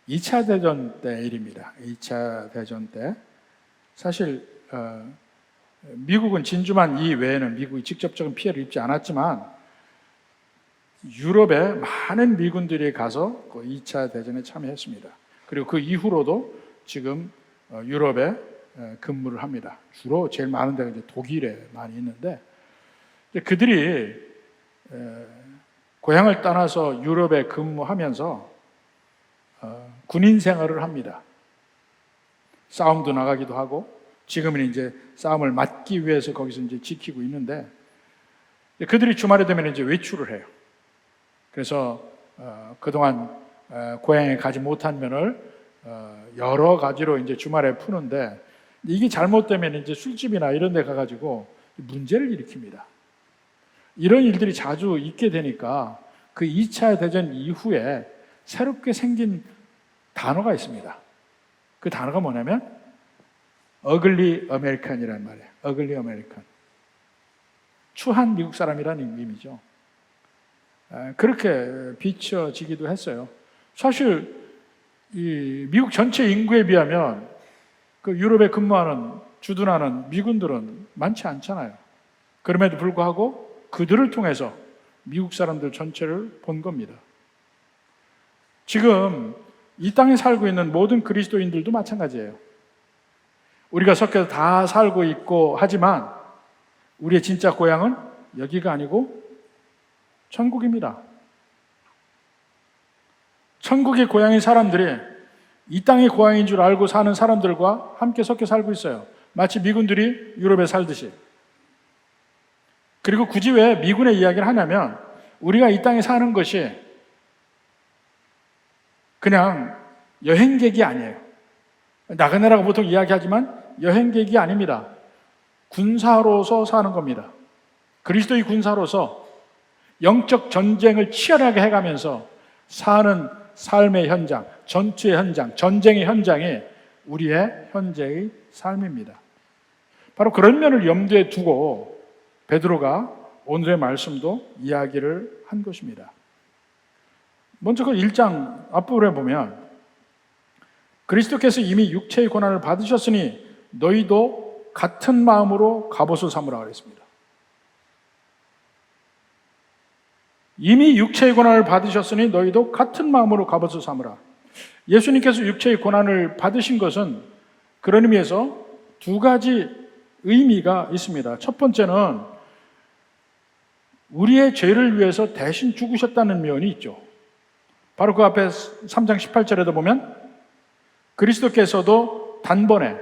2차 대전 때 일입니다. 2차 대전 때 사실 미국은 진주만 이외에는 미국이 직접적인 피해를 입지 않았지만 유럽에 많은 미군들이 가서 그 2차 대전에 참여했습니다. 그리고 그 이후로도 지금 유럽에 근무를 합니다. 주로 제일 많은 데가 이제 독일에 많이 있는데, 그들이 고향을 떠나서 유럽에 근무하면서 군인 생활을 합니다. 싸움도 나가기도 하고, 지금은 이제 싸움을 막기 위해서 거기서 이제 지키고 있는데, 그들이 주말에 되면 이제 외출을 해요. 그래서 그동안 고향에 가지 못한 면을 여러 가지로 이제 주말에 푸는데, 이게 잘못되면 이제 술집이나 이런 데 가가지고 문제를 일으킵니다. 이런 일들이 자주 있게 되니까 그 2차 대전 이후에 새롭게 생긴 단어가 있습니다. 그 단어가 뭐냐면 어글리 아메리칸이라는 말이에요. 어글리 아메리칸. 추한 미국 사람이라는 의미죠. 그렇게 비춰지기도 했어요. 사실 이 미국 전체 인구에 비하면 그 유럽에 근무하는 주둔하는 미군들은 많지 않잖아요. 그럼에도 불구하고 그들을 통해서 미국 사람들 전체를 본 겁니다. 지금 이 땅에 살고 있는 모든 그리스도인들도 마찬가지예요. 우리가 섞여서 다 살고 있고 하지만 우리의 진짜 고향은 여기가 아니고 천국입니다. 천국의 고향인 사람들이 이 땅의 고향인 줄 알고 사는 사람들과 함께 섞여 살고 있어요. 마치 미군들이 유럽에 살듯이. 그리고 굳이 왜 미군의 이야기를 하냐면 우리가 이 땅에 사는 것이 그냥 여행객이 아니에요. 나그네라고 보통 이야기하지만 여행객이 아닙니다. 군사로서 사는 겁니다. 그리스도의 군사로서 영적 전쟁을 치열하게 해가면서 사는 삶의 현장, 전투의 현장, 전쟁의 현장이 우리의 현재의 삶입니다. 바로 그런 면을 염두에 두고 베드로가 오늘의 말씀도 이야기를 한 것입니다. 먼저 그 1장 앞부분에 보면 그리스도께서 이미 육체의 고난을 받으셨으니 너희도 같은 마음으로 갑옷을 삼으라 그랬습니다. 이미 육체의 고난을 받으셨으니 너희도 같은 마음으로 갑옷을 삼으라. 예수님께서 육체의 고난을 받으신 것은 그런 의미에서 두 가지 의미가 있습니다. 첫 번째는 우리의 죄를 위해서 대신 죽으셨다는 면이 있죠. 바로 그 앞에 3장 18절에도 보면 그리스도께서도 단번에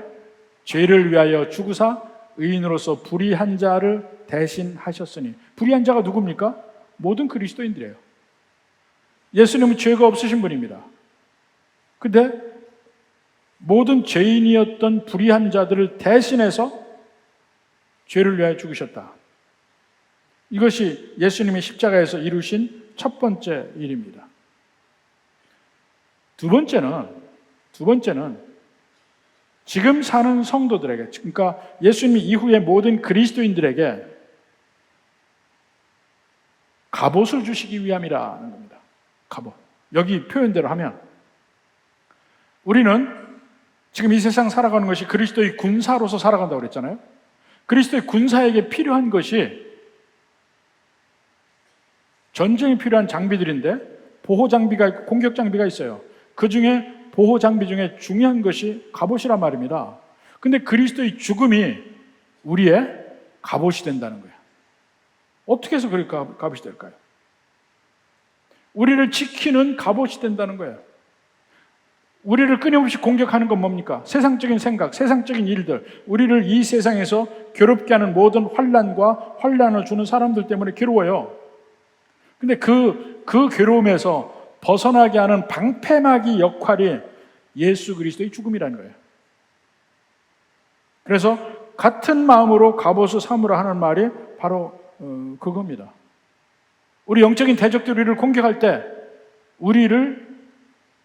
죄를 위하여 죽으사 의인으로서 불의한 자를 대신하셨으니, 불의한 자가 누굽니까? 모든 그리스도인들이에요. 예수님은 죄가 없으신 분입니다. 근데 모든 죄인이었던 불의한 자들을 대신해서 죄를 위하여 죽으셨다. 이것이 예수님이 십자가에서 이루신 첫 번째 일입니다. 두 번째는 지금 사는 성도들에게, 그러니까 예수님 이후의 모든 그리스도인들에게 갑옷을 주시기 위함이라는 겁니다. 갑옷. 여기 표현대로 하면 우리는 지금 이 세상 살아가는 것이 그리스도의 군사로서 살아간다고 그랬잖아요. 그리스도의 군사에게 필요한 것이 전쟁에 필요한 장비들인데 보호 장비가 있고 공격 장비가 있어요. 그 중에 보호 장비 중에 중요한 것이 갑옷이란 말입니다. 근데 그리스도의 죽음이 우리의 갑옷이 된다는 거예요. 어떻게 해서 그렇게 갑옷이 될까요? 우리를 지키는 갑옷이 된다는 거예요. 우리를 끊임없이 공격하는 건 뭡니까? 세상적인 생각, 세상적인 일들, 우리를 이 세상에서 괴롭게 하는 모든 환난과 환난을 주는 사람들 때문에 괴로워요. 근데 그 괴로움에서 벗어나게 하는 방패막이 역할이 예수 그리스도의 죽음이라는 거예요. 그래서 같은 마음으로 갑옷을 삼으라 하는 말이 바로 그겁니다. 우리 영적인 대적들이 우리를 공격할 때 우리를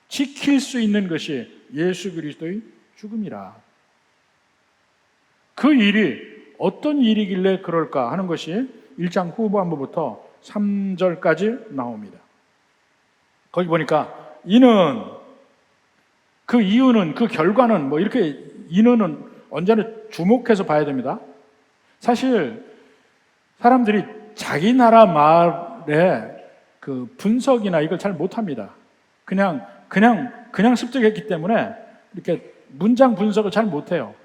지킬 수 있는 것이 예수 그리스도의 죽음이라. 그 일이 어떤 일이길래 그럴까 하는 것이 1장 후반부부터 3절까지 나옵니다. 거기 보니까 이는 그 이유는, 그 결과는 뭐 이렇게 인원은 언제나 주목해서 봐야 됩니다. 사실 사람들이 자기 나라 말에 그 분석이나 이걸 잘 못합니다. 그냥 습득했기 때문에 이렇게 문장 분석을 잘 못해요.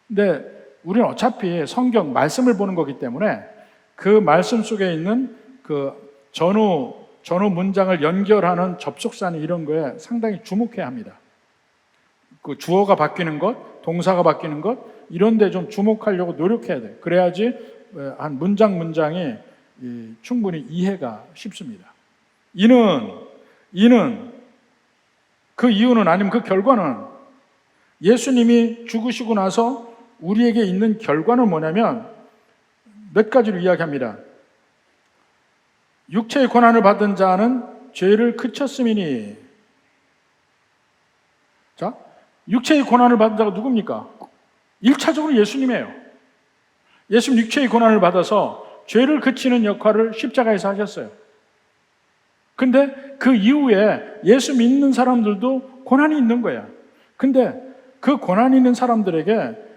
근데 우리는 어차피 성경 말씀을 보는 거기 때문에 그 말씀 속에 있는 그 전후 문장을 연결하는 접속사나 이런 거에 상당히 주목해야 합니다. 그 주어가 바뀌는 것, 동사가 바뀌는 것, 이런 데 좀 주목하려고 노력해야 돼요. 그래야지 한 문장이 충분히 이해가 쉽습니다. 그 이유는 아니면 그 결과는 예수님이 죽으시고 나서 우리에게 있는 결과는 뭐냐면 몇 가지로 이야기합니다. 육체의 고난을 받은 자는 죄를 그쳤음이니. 자, 육체의 고난을 받은 자가 누굽니까? 1차적으로 예수님이에요. 예수님 육체의 고난을 받아서 죄를 그치는 역할을 십자가에서 하셨어요. 근데 그 이후에 예수 믿는 사람들도 고난이 있는 거야. 근데 그 고난이 있는 사람들에게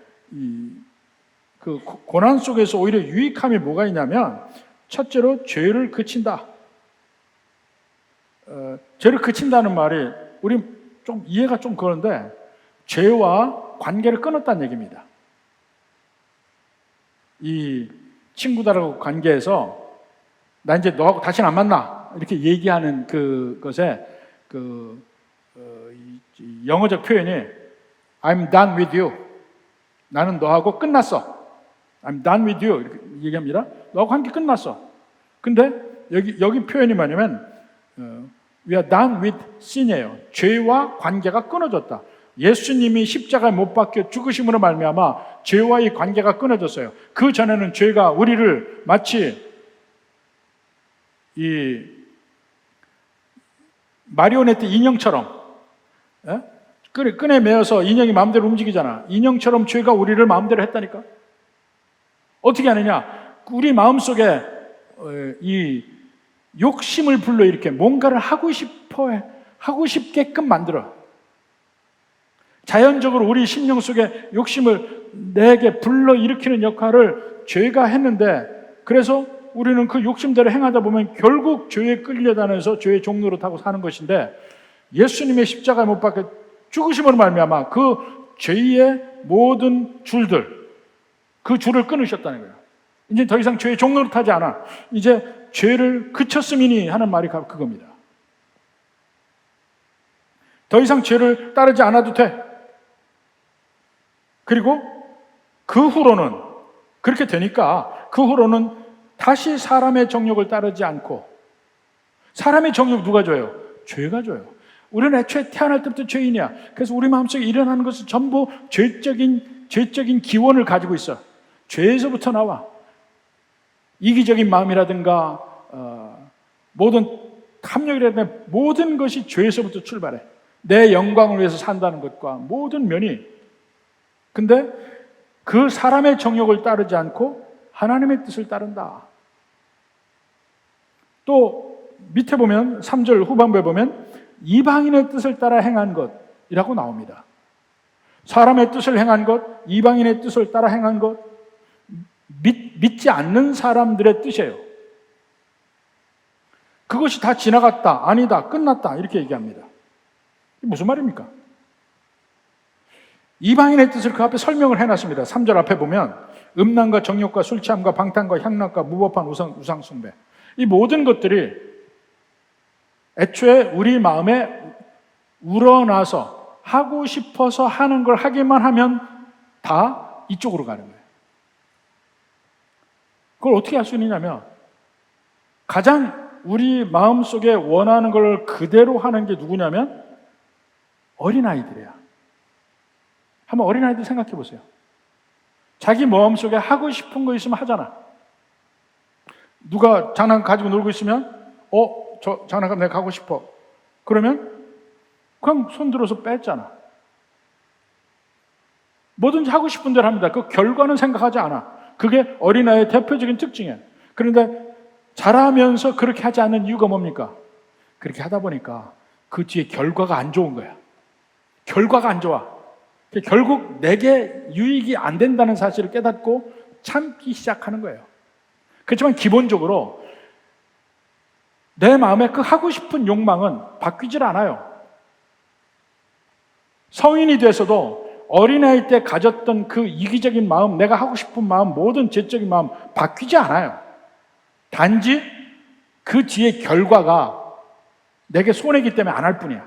그 고난 속에서 오히려 유익함이 뭐가 있냐면, 첫째로 죄를 그친다. 죄를 그친다는 말이 우리 좀 이해가 좀 그런데 죄와 관계를 끊었다는 얘기입니다. 이 친구들하고 관계에서 나 이제 너하고 다시는 안 만나 이렇게 얘기하는 그것에 영어적 표현이 I'm done with you. 나는 너하고 끝났어. I'm done with you 이렇게 얘기합니다. 너하고 관계 끝났어. 근데 여기 표현이 뭐냐면 We are done with sin이에요. 죄와 관계가 끊어졌다. 예수님이 십자가에 못 박혀 죽으심으로 말미암아 죄와의 관계가 끊어졌어요. 그 전에는 죄가 우리를 마치 이 마리오네트 인형처럼 끈에 매어서 인형이 마음대로 움직이잖아. 인형처럼 죄가 우리를 마음대로 했다니까. 어떻게 하느냐? 우리 마음속에 이 욕심을 불러일으켜 뭔가를 하고 싶게끔 만들어. 자연적으로 우리 심령 속에 욕심을 내게 불러일으키는 역할을 죄가 했는데, 그래서 우리는 그 욕심대로 행하다 보면 결국 죄에 끌려다녀서 죄의 종로로 타고 사는 것인데, 예수님의 십자가에 못 박혀 죽으심으로 말미암아 그 죄의 모든 줄들, 그 줄을 끊으셨다는 거예요. 이제 더 이상 죄의 종로로 타지 않아. 이제 죄를 그쳤음이니 하는 말이 그겁니다. 더 이상 죄를 따르지 않아도 돼. 그리고 그 후로는, 그렇게 되니까 그 후로는 다시 사람의 정욕을 따르지 않고, 사람의 정욕 누가 줘요? 죄가 줘요. 우리는 애초에 태어날 때부터 죄인이야. 그래서 우리 마음속에 일어나는 것은 전부 죄적인 기원을 가지고 있어. 죄에서부터 나와. 이기적인 마음이라든가 모든 탐욕이라든가 모든 것이 죄에서부터 출발해. 내 영광을 위해서 산다는 것과 모든 면이. 근데 그 사람의 정욕을 따르지 않고 하나님의 뜻을 따른다. 또 밑에 보면 3절 후반부에 보면 이방인의 뜻을 따라 행한 것이라고 나옵니다. 사람의 뜻을 행한 것, 이방인의 뜻을 따라 행한 것, 믿지 않는 사람들의 뜻이에요. 그것이 다 지나갔다, 아니다, 끝났다 이렇게 얘기합니다. 이게 무슨 말입니까? 이방인의 뜻을 그 앞에 설명을 해놨습니다. 3절 앞에 보면 음란과 정욕과 술 취함과 방탕과 향락과 무법한 우상 숭배, 이 모든 것들이 애초에 우리 마음에 우러나서 하고 싶어서 하는 걸 하기만 하면 다 이쪽으로 가는 거예요. 그걸 어떻게 할 수 있느냐면, 가장 우리 마음속에 원하는 걸 그대로 하는 게 누구냐면 어린아이들이야. 한번 어린아이들 생각해 보세요. 자기 마음속에 하고 싶은 거 있으면 하잖아. 누가 장난감 가지고 놀고 있으면 저 장난감 내가 가고 싶어. 그러면 그냥 손 들어서 뺐잖아. 뭐든지 하고 싶은 대로 합니다. 그 결과는 생각하지 않아. 그게 어린아이의 대표적인 특징이에요. 그런데 자라면서 그렇게 하지 않는 이유가 뭡니까? 그렇게 하다 보니까 그 뒤에 결과가 안 좋은 거야. 결과가 안 좋아. 결국 내게 유익이 안 된다는 사실을 깨닫고 참기 시작하는 거예요. 그렇지만 기본적으로 내 마음에 그 하고 싶은 욕망은 바뀌질 않아요. 성인이 돼서도 어린아이 때 가졌던 그 이기적인 마음, 내가 하고 싶은 마음, 모든 죄적인 마음 바뀌지 않아요. 단지 그 뒤에 결과가 내게 손해이기 때문에 안 할 뿐이야.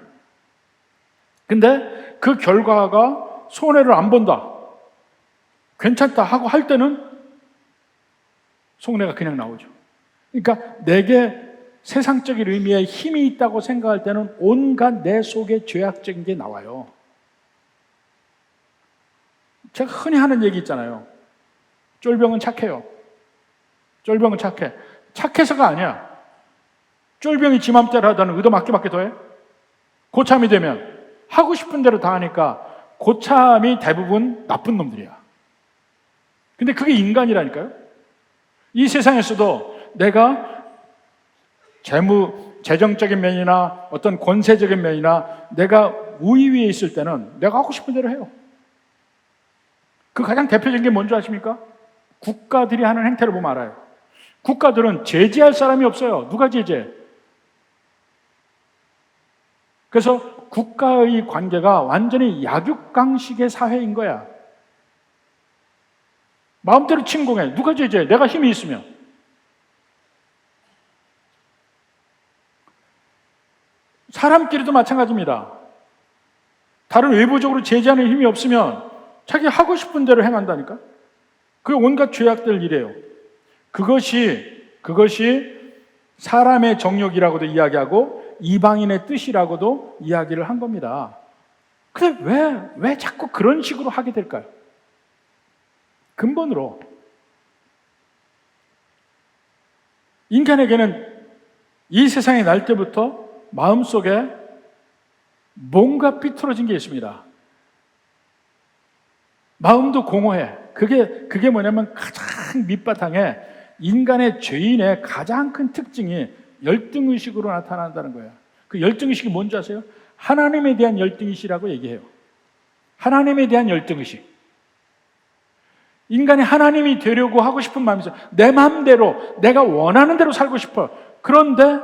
근데 그 결과가 손해를 안 본다, 괜찮다 하고 할 때는 손해가 그냥 나오죠. 그러니까 내게 세상적인 의미에 힘이 있다고 생각할 때는 온갖 내 속에 죄악적인 게 나와요. 제가 흔히 하는 얘기 있잖아요. 쫄병은 착해요. 쫄병은 착해. 착해서가 아니야. 쫄병이 지 맘대로 하다는 의도 맞게 더해. 고참이 되면 하고 싶은 대로 다 하니까 고참이 대부분 나쁜 놈들이야. 근데 그게 인간이라니까요. 이 세상에서도 내가 재정적인 면이나 어떤 권세적인 면이나 내가 우위 위에 있을 때는 내가 하고 싶은 대로 해요. 그 가장 대표적인 게 뭔지 아십니까? 국가들이 하는 행태를 보면 알아요. 국가들은 제재할 사람이 없어요. 누가 제재해? 그래서 국가의 관계가 완전히 약육강식의 사회인 거야. 마음대로 침공해. 누가 제재해? 내가 힘이 있으면. 사람끼리도 마찬가지입니다. 다른 외부적으로 제재하는 힘이 없으면 자기 하고 싶은 대로 행한다니까? 그게 온갖 죄악들 일이에요. 그것이 사람의 정욕이라고도 이야기하고 이방인의 뜻이라고도 이야기를 한 겁니다. 근데 왜 자꾸 그런 식으로 하게 될까요? 근본으로 인간에게는 이 세상에 날 때부터 마음속에 뭔가 삐뚤어진 게 있습니다. 마음도 공허해. 그게 뭐냐면 가장 밑바탕에 인간의 죄인의 가장 큰 특징이 열등의식으로 나타난다는 거예요. 그 열등의식이 뭔지 아세요? 하나님에 대한 열등의식이라고 얘기해요. 하나님에 대한 열등의식. 인간이 하나님이 되려고 하고 싶은 마음이 있어요. 내 마음대로 내가 원하는 대로 살고 싶어요. 그런데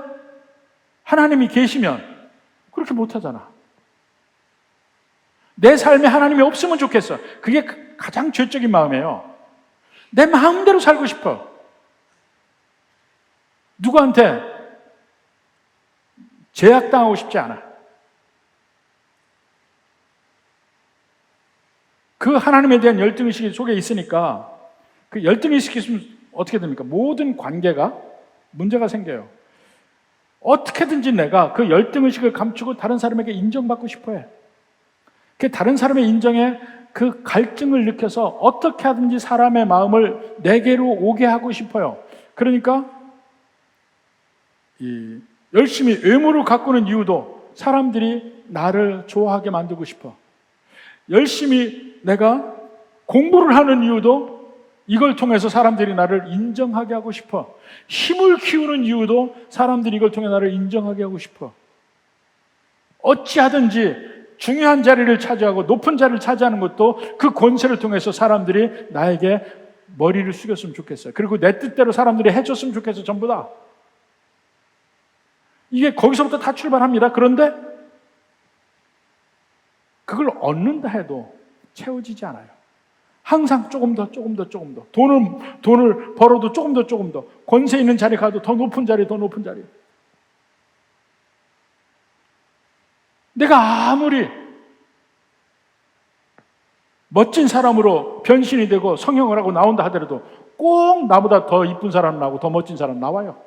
하나님이 계시면 그렇게 못하잖아. 내 삶에 하나님이 없으면 좋겠어. 그게 가장 죄적인 마음이에요. 내 마음대로 살고 싶어. 누구한테 제약당하고 싶지 않아. 그 하나님에 대한 열등의식이 속에 있으니까 그 열등의식이 있으면 어떻게 됩니까? 모든 관계가 문제가 생겨요. 어떻게든지 내가 그 열등의식을 감추고 다른 사람에게 인정받고 싶어 해. 그 다른 사람의 인정에 그 갈증을 느껴서 어떻게 하든지 사람의 마음을 내게로 오게 하고 싶어요. 그러니까 열심히 의무를 가꾸는 이유도 사람들이 나를 좋아하게 만들고 싶어. 열심히 내가 공부를 하는 이유도 이걸 통해서 사람들이 나를 인정하게 하고 싶어. 힘을 키우는 이유도 사람들이 이걸 통해 나를 인정하게 하고 싶어. 어찌하든지 중요한 자리를 차지하고 높은 자리를 차지하는 것도 그 권세를 통해서 사람들이 나에게 머리를 숙였으면 좋겠어요. 그리고 내 뜻대로 사람들이 해줬으면 좋겠어요. 전부 다. 이게 거기서부터 다 출발합니다. 그런데 그걸 얻는다 해도 채워지지 않아요. 항상 조금 더. 돈을 벌어도 조금 더. 권세 있는 자리 가도 더 높은 자리. 내가 아무리 멋진 사람으로 변신이 되고 성형을 하고 나온다 하더라도 꼭 나보다 더 이쁜 사람 나오고 더 멋진 사람 나와요.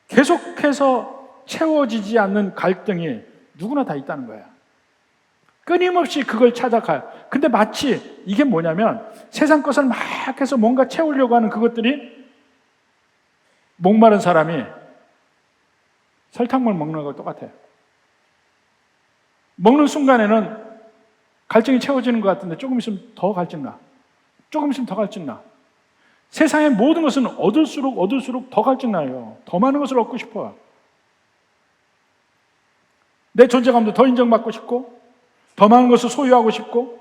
계속해서 채워지지 않는 갈등이 누구나 다 있다는 거야. 끊임없이 그걸 찾아가요. 근데 마치 이게 뭐냐면 세상 것을 막 해서 뭔가 채우려고 하는 그것들이 목마른 사람이 설탕물 먹는 거 똑같아요. 먹는 순간에는 갈증이 채워지는 것 같은데 조금 있으면 더 갈증나. 세상의 모든 것은 얻을수록 더 갈증나요. 더 많은 것을 얻고 싶어요. 내 존재감도 더 인정받고 싶고, 더 많은 것을 소유하고 싶고,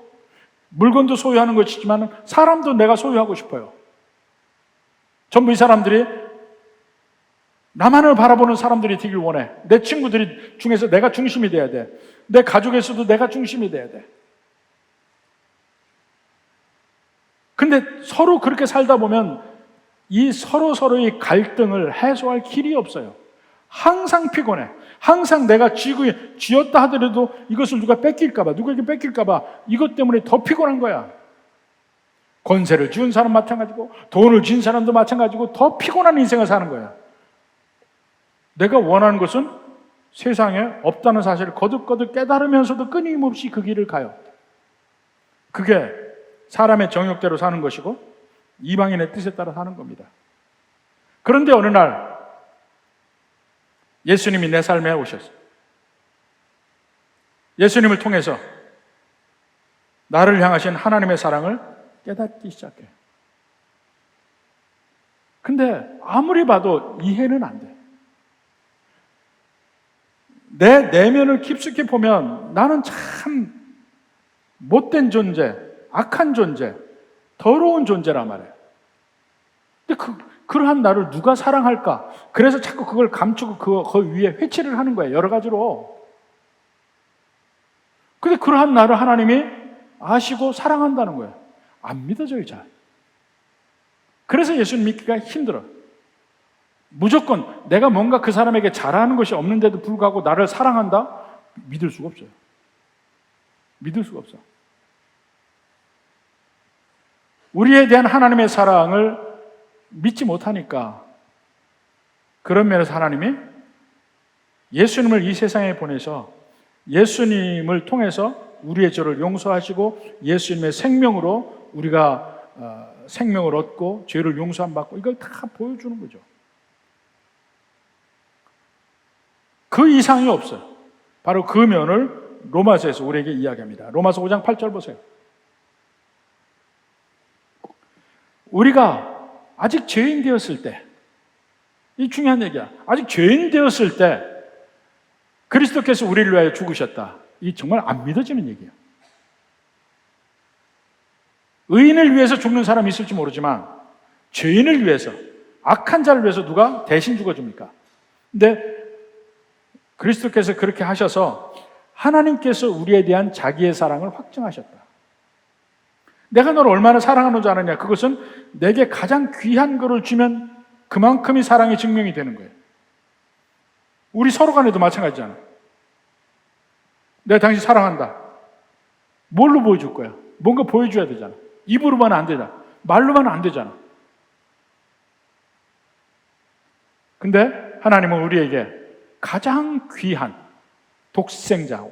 물건도 소유하는 것이지만 사람도 내가 소유하고 싶어요. 전부 이 사람들이 나만을 바라보는 사람들이 되길 원해. 내 친구들이 중에서 내가 중심이 돼야 돼. 내 가족에서도 내가 중심이 돼야 돼. 근데 서로 그렇게 살다 보면 이 서로의 갈등을 해소할 길이 없어요. 항상 피곤해. 항상 내가 쥐었다 하더라도 이것을 누가 뺏길까봐, 누구에게 뺏길까봐 이것 때문에 더 피곤한 거야. 권세를 쥐은 사람 마찬가지고, 돈을 쥔 사람도 마찬가지고, 더 피곤한 인생을 사는 거야. 내가 원하는 것은 세상에 없다는 사실을 거듭거듭 깨달으면서도 끊임없이 그 길을 가요. 그게 사람의 정욕대로 사는 것이고 이방인의 뜻에 따라 사는 겁니다. 그런데 어느 날 예수님이 내 삶에 오셨어요. 예수님을 통해서 나를 향하신 하나님의 사랑을 깨닫기 시작해요. 근데 아무리 봐도 이해는 안 돼. 내 내면을 깊숙이 보면 나는 참 못된 존재, 악한 존재, 더러운 존재란 말이에요. 근데 그러한 나를 누가 사랑할까? 그래서 자꾸 그걸 감추고 그 위에 회치를 하는 거예요. 여러 가지로. 근데 그러한 나를 하나님이 아시고 사랑한다는 거예요. 안 믿어져요, 잘. 그래서 예수님 믿기가 힘들어요. 무조건 내가 뭔가 그 사람에게 잘하는 것이 없는데도 불구하고 나를 사랑한다? 믿을 수가 없어요. 믿을 수가 없어. 우리에 대한 하나님의 사랑을 믿지 못하니까 그런 면에서 하나님이 예수님을 이 세상에 보내서 예수님을 통해서 우리의 죄를 용서하시고 예수님의 생명으로 우리가 생명을 얻고 죄를 용서함 받고 이걸 다 보여주는 거죠. 그 이상이 없어요. 바로 그 면을 로마서에서 우리에게 이야기합니다. 로마서 5장 8절 보세요. 우리가 아직 죄인 되었을 때, 이 중요한 얘기야. 아직 죄인 되었을 때 그리스도께서 우리를 위하여 죽으셨다. 이 정말 안 믿어지는 얘기예요. 의인을 위해서 죽는 사람이 있을지 모르지만 죄인을 위해서, 악한 자를 위해서 누가 대신 죽어줍니까? 근데 그리스도께서 그렇게 하셔서 하나님께서 우리에 대한 자기의 사랑을 확증하셨다. 내가 너를 얼마나 사랑하는 줄 아느냐? 그것은 내게 가장 귀한 것을 주면 그만큼이 사랑의 증명이 되는 거예요. 우리 서로 간에도 마찬가지잖아. 내가 당신 사랑한다. 뭘로 보여줄 거야? 뭔가 보여줘야 되잖아. 입으로만 안 되잖아. 말로만 안 되잖아. 근데 하나님은 우리에게 가장 귀한 독생자,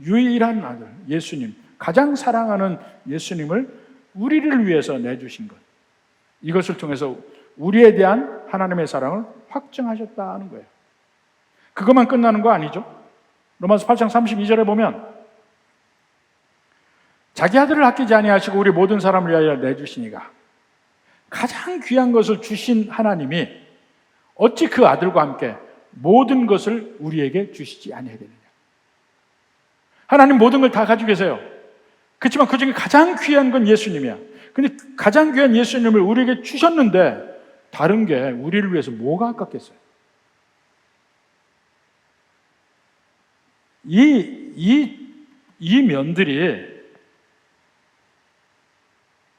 유일한 아들, 예수님, 가장 사랑하는 예수님을 우리를 위해서 내주신 것. 이것을 통해서 우리에 대한 하나님의 사랑을 확증하셨다는 거예요. 그것만 끝나는 거 아니죠? 로마서 8장 32절에 보면 자기 아들을 아끼지 아니하시고 우리 모든 사람을 위하여 내주시니가 가장 귀한 것을 주신 하나님이 어찌 그 아들과 함께 모든 것을 우리에게 주시지 아니하겠느냐. 하나님 모든 걸 다 가지고 계세요. 그렇지만 그 중에 가장 귀한 건 예수님이야. 근데 가장 귀한 예수님을 우리에게 주셨는데 다른 게 우리를 위해서 뭐가 아깝겠어요? 이 면들이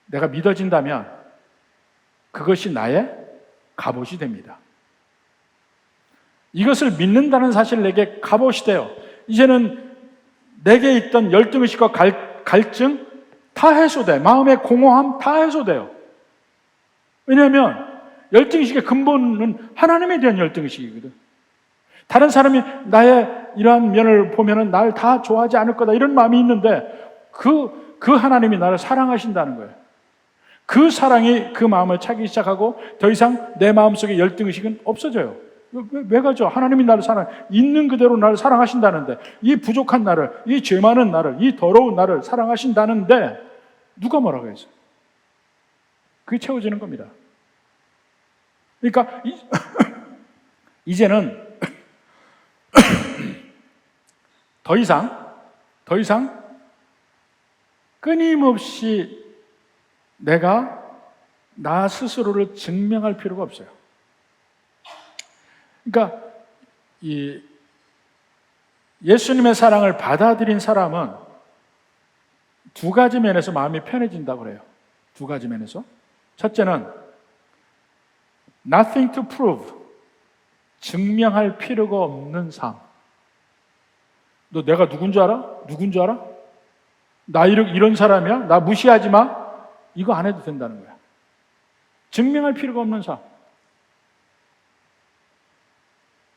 내가 믿어진다면 그것이 나의 갑옷이 됩니다. 이것을 믿는다는 사실 내게 갑옷이 돼요. 이제는 내게 있던 열등의식과 갈증 다 해소돼. 마음의 공허함 다 해소돼요. 왜냐하면 열등의식의 근본은 하나님에 대한 열등의식이거든. 다른 사람이 나의 이러한 면을 보면은 날 다 좋아하지 않을 거다 이런 마음이 있는데 그 하나님이 나를 사랑하신다는 거예요. 그 사랑이 그 마음을 차기 시작하고 더 이상 내 마음속에 열등의식은 없어져요. 왜 가죠? 하나님이 나를 있는 그대로 나를 사랑하신다는데, 이 부족한 나를, 이 죄 많은 나를, 이 더러운 나를 사랑하신다는데 누가 뭐라고 했어요? 그게 채워지는 겁니다. 그러니까 이제는 더 이상 끊임없이 내가 나 스스로를 증명할 필요가 없어요. 그러니까 이 예수님의 사랑을 받아들인 사람은 두 가지 면에서 마음이 편해진다고 그래요. 두 가지 면에서. 첫째는 nothing to prove, 증명할 필요가 없는 삶. 너 내가 누군 줄 알아? 누군 줄 알아? 나 이런 사람이야? 나 무시하지 마? 이거 안 해도 된다는 거야. 증명할 필요가 없는 삶.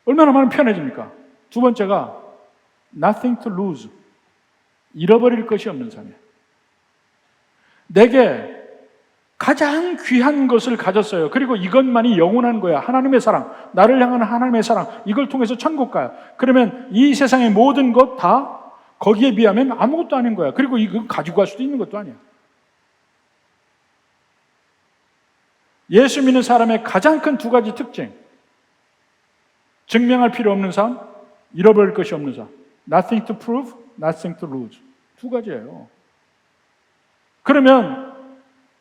얼마나 마음 편해집니까? 두 번째가 nothing to lose, 잃어버릴 것이 없는 삶이에요. 내게 가장 귀한 것을 가졌어요. 그리고 이것만이 영원한 거야. 하나님의 사랑, 나를 향한 하나님의 사랑, 이걸 통해서 천국 가요. 그러면 이 세상의 모든 것 다 거기에 비하면 아무것도 아닌 거야. 그리고 이거 가지고 갈 수도 있는 것도 아니야. 예수 믿는 사람의 가장 큰 두 가지 특징, 증명할 필요 없는 삶, 잃어버릴 것이 없는 삶. Nothing to prove, nothing to lose. 두 가지예요. 그러면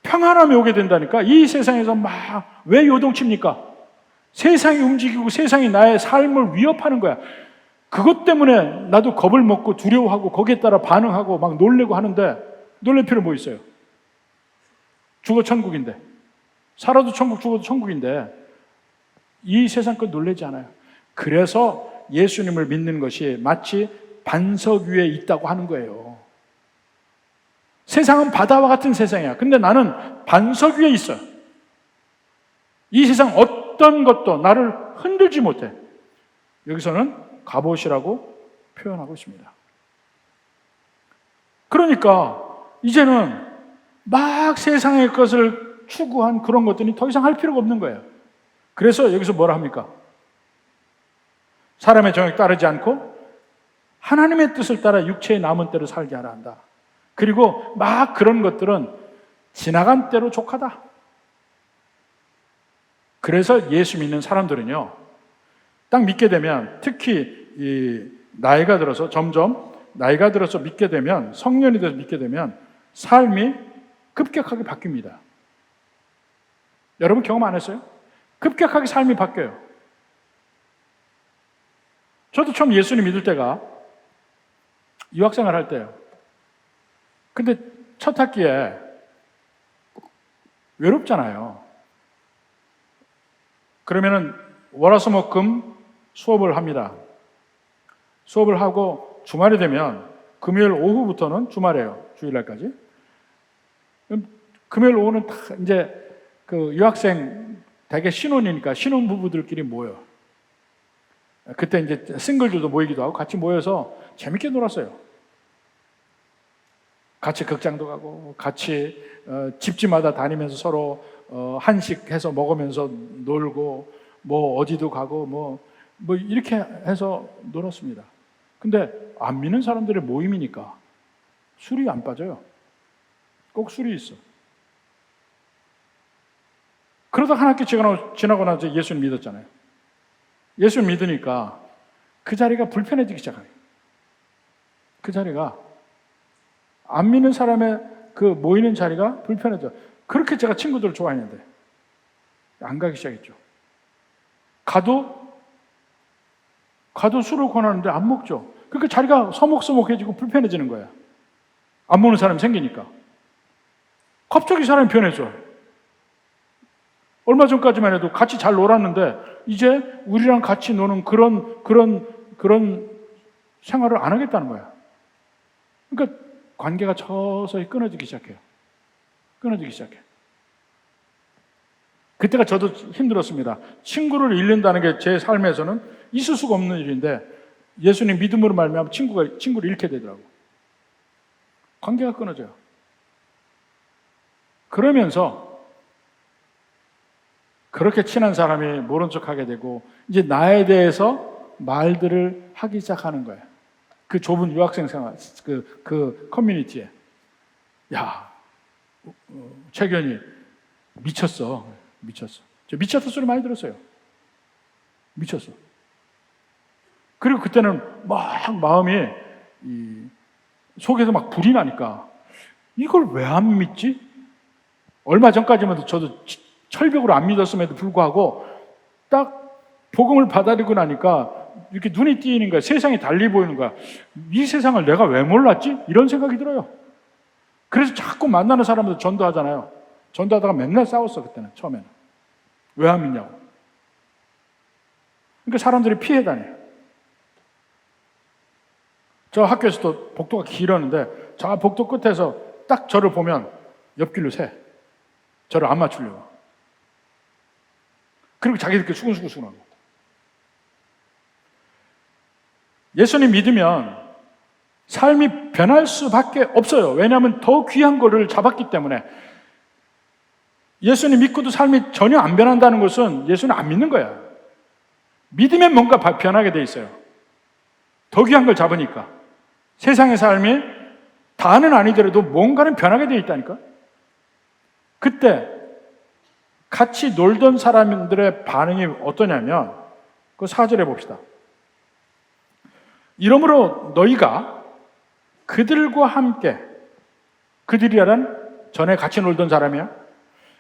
평안함이 오게 된다니까. 이 세상에서 막 왜 요동칩니까? 세상이 움직이고 세상이 나의 삶을 위협하는 거야. 그것 때문에 나도 겁을 먹고 두려워하고 거기에 따라 반응하고 막 놀래고 하는데 놀랄 필요 뭐 있어요? 죽어 천국인데. 살아도 천국, 죽어도 천국인데 이 세상 것 놀라지 않아요. 그래서 예수님을 믿는 것이 마치 반석 위에 있다고 하는 거예요. 세상은 바다와 같은 세상이야. 근데 나는 반석 위에 있어요. 이 세상 어떤 것도 나를 흔들지 못해. 여기서는 갑옷이라고 표현하고 있습니다. 그러니까 이제는 막 세상의 것을 추구한 그런 것들이 더 이상 할 필요가 없는 거예요. 그래서 여기서 뭐라 합니까? 사람의 정욕 따르지 않고 하나님의 뜻을 따라 육체의 남은 때로 살게 하라 한다. 그리고 막 그런 것들은 지나간 때로 족하다. 그래서 예수 믿는 사람들은요, 딱 믿게 되면, 특히 이 나이가 들어서 점점 나이가 들어서 믿게 되면, 성년이 돼서 믿게 되면 삶이 급격하게 바뀝니다. 여러분 경험 안 했어요? 급격하게 삶이 바뀌어요. 저도 처음 예수님 믿을 때가 유학생활 할 때예요. 근데 첫 학기에 외롭잖아요. 그러면은 월화수목금 수업을 합니다. 수업을 하고 주말이 되면 금요일 오후부터는 주말이에요. 주일날까지. 금요일 오후는 다 이제 그 유학생 대개 신혼이니까 신혼 부부들끼리 모여. 그때 이제 싱글들도 모이기도 하고 같이 모여서 재밌게 놀았어요. 같이 극장도 가고 같이 집집마다 다니면서 서로 한식해서 먹으면서 놀고 뭐 어디도 가고 뭐 이렇게 해서 놀았습니다. 근데 안 믿는 사람들의 모임이니까 술이 안 빠져요. 꼭 술이 있어. 그러다 한 학기 지나고 나서 예수를 믿었잖아요. 예수를 믿으니까 그 자리가 불편해지기 시작해요. 그 자리가 안 믿는 사람의 그 모이는 자리가 불편해져. 그렇게 제가 친구들을 좋아했는데 안 가기 시작했죠. 가도 술을 권하는데 안 먹죠. 그러니까 자리가 서먹서먹해지고 불편해지는 거야. 안 먹는 사람이 생기니까. 갑자기 사람이 변해져. 얼마 전까지만 해도 같이 잘 놀았는데 이제 우리랑 같이 노는 그런 생활을 안 하겠다는 거야. 그러니까 관계가 서서히 끊어지기 시작해요. 끊어지기 시작해. 그때가 저도 힘들었습니다. 친구를 잃는다는 게 제 삶에서는 있을 수가 없는 일인데 예수님 믿음으로 말미암아 친구를 잃게 되더라고. 관계가 끊어져요. 그러면서 그렇게 친한 사람이 모른 척하게 되고 이제 나에 대해서 말들을 하기 시작하는 거예요. 그 좁은 유학생 생활, 그 커뮤니티에. 야, 최견이 미쳤어. 저 미쳤다 소리 많이 들었어요. 미쳤어. 그리고 그때는 막 마음이 속에서 막 불이 나니까 이걸 왜 안 믿지? 얼마 전까지만 해도 저도 철벽으로 안 믿었음에도 불구하고 딱 복음을 받아들이고 나니까 이렇게 눈이 띄이는 거야. 세상이 달리 보이는 거야. 이 세상을 내가 왜 몰랐지? 이런 생각이 들어요. 그래서 자꾸 만나는 사람들 전도하잖아요. 전도하다가 맨날 싸웠어, 그때는, 처음에는. 왜 안 믿냐고. 그러니까 사람들이 피해 다녀요. 저 학교에서도 복도가 길었는데 저 복도 끝에서 딱 저를 보면 옆길로 새. 저를 안 맞추려고. 그리고 자기들끼리 수근수근하고. 예수님 믿으면 삶이 변할 수밖에 없어요. 왜냐하면 더 귀한 거를 잡았기 때문에. 예수님 믿고도 삶이 전혀 안 변한다는 것은 예수님 안 믿는 거야. 믿으면 뭔가 변하게 돼 있어요. 더 귀한 걸 잡으니까. 세상의 삶이 다는 아니더라도 뭔가는 변하게 돼 있다니까. 그때 같이 놀던 사람들의 반응이 어떠냐면 그 4절에 봅시다. 이러므로 너희가 그들과 함께, 그들이란 전에 같이 놀던 사람이야.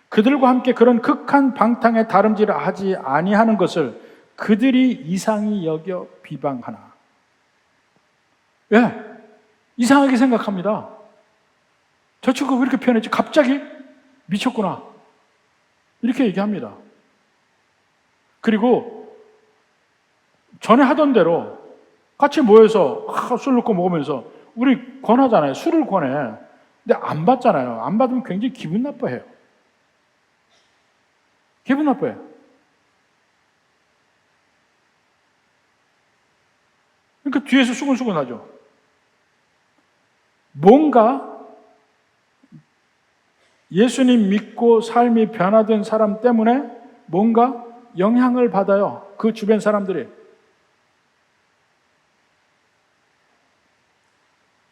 그들과 함께 그런 극한 방탕의 다름질을 하지 아니하는 것을 그들이 이상히 여겨 비방하나. 왜? 이상하게 생각합니다. 저 친구가 왜 이렇게 표현했지? 갑자기 미쳤구나. 이렇게 얘기합니다. 그리고 전에 하던 대로 같이 모여서 술 놓고 먹으면서 우리 권하잖아요. 술을 권해. 근데 안 받잖아요. 안 받으면 굉장히 기분 나빠해요. 기분 나빠해요. 그러니까 뒤에서 수근수근 하죠. 뭔가 예수님 믿고 삶이 변화된 사람 때문에 뭔가 영향을 받아요. 그 주변 사람들이.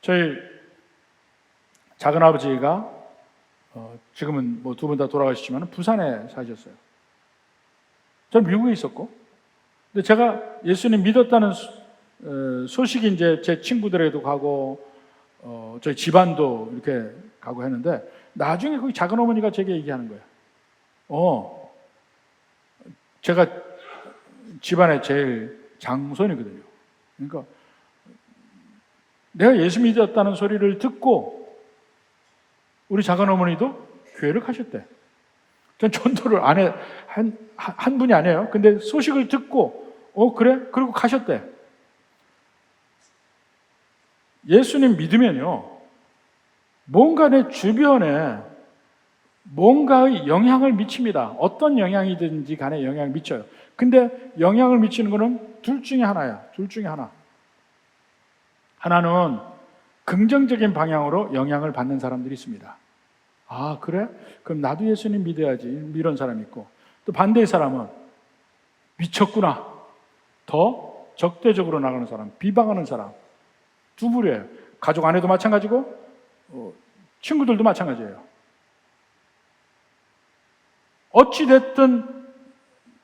저희 작은아버지가 지금은 뭐 두 분 다 돌아가셨지만 부산에 사셨어요. 저는 미국에 있었고, 근데 제가 예수님 믿었다는 소식이 이제 제 친구들에게도 가고 저희 집안도 이렇게 가고 했는데 나중에 거기 작은 어머니가 제게 얘기하는 거예요. 제가 집안의 제일 장손이거든요. 그러니까 내가 예수 믿었다는 소리를 듣고 우리 작은 어머니도 교회를 가셨대. 전 전도를 안 해, 한 분이 아니에요. 근데 소식을 듣고 그래? 그리고 가셨대. 예수님 믿으면요, 뭔가 내 주변에 뭔가의 영향을 미칩니다. 어떤 영향이든지 간에 영향을 미쳐요. 근데 영향을 미치는 거는 둘 중에 하나야. 둘 중에 하나. 하나는 긍정적인 방향으로 영향을 받는 사람들이 있습니다. 아, 그래? 그럼 나도 예수님 믿어야지. 이런 사람이 있고, 또 반대의 사람은 미쳤구나. 더 적대적으로 나가는 사람, 비방하는 사람. 두 부류예요. 가족 안에도 마찬가지고 친구들도 마찬가지예요. 어찌됐든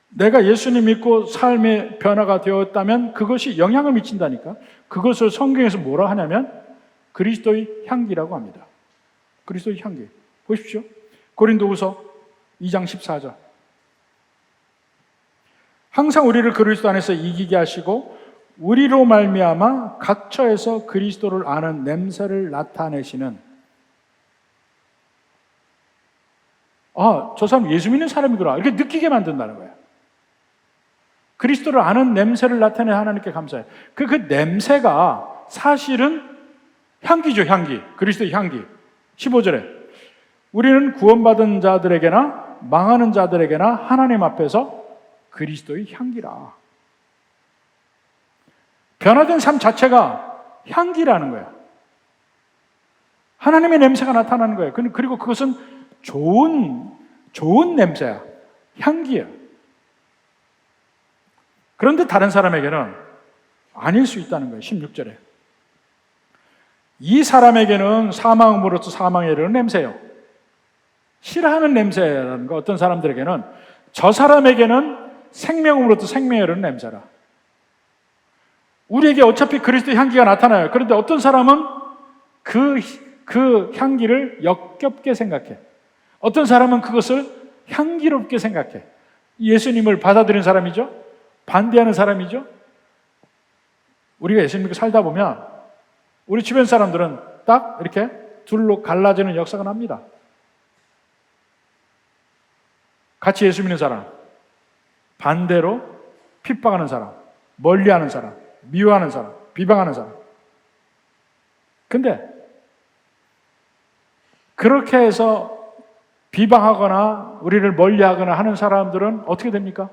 내가 예수님 믿고 삶의 변화가 되었다면 그것이 영향을 미친다니까. 그것을 성경에서 뭐라 하냐면 그리스도의 향기라고 합니다. 그리스도의 향기. 보십시오. 고린도후서 2장 14절. 항상 우리를 그리스도 안에서 이기게 하시고 우리로 말미암아 각 처에서 그리스도를 아는 냄새를 나타내시는. 저 사람 예수 믿는 사람이구나. 이렇게 느끼게 만든다는 거예요. 그리스도를 아는 냄새를 나타내 하나님께 감사해요. 그 냄새가 사실은 향기죠, 향기. 그리스도의 향기. 15절에 우리는 구원받은 자들에게나 망하는 자들에게나 하나님 앞에서 그리스도의 향기라. 변화된 삶 자체가 향기라는 거예요. 하나님의 냄새가 나타나는 거예요. 그리고 그것은 좋은 냄새야. 향기야. 그런데 다른 사람에게는 아닐 수 있다는 거예요. 16절에. 이 사람에게는 사망으로부터 사망에 이르는 냄새요. 싫어하는 냄새라는 거. 어떤 사람들에게는 저 사람에게는 생명으로부터 생명에 이르는 냄새라. 우리에게 어차피 그리스도의 향기가 나타나요. 그런데 어떤 사람은 그 향기를 역겹게 생각해. 어떤 사람은 그것을 향기롭게 생각해. 예수님을 받아들인 사람이죠. 반대하는 사람이죠. 우리가 예수님 믿고 살다 보면 우리 주변 사람들은 딱 이렇게 둘로 갈라지는 역사가 납니다. 같이 예수 믿는 사람, 반대로 핍박하는 사람, 멀리하는 사람, 미워하는 사람, 비방하는 사람. 근데 그렇게 해서 비방하거나 우리를 멀리하거나 하는 사람들은 어떻게 됩니까?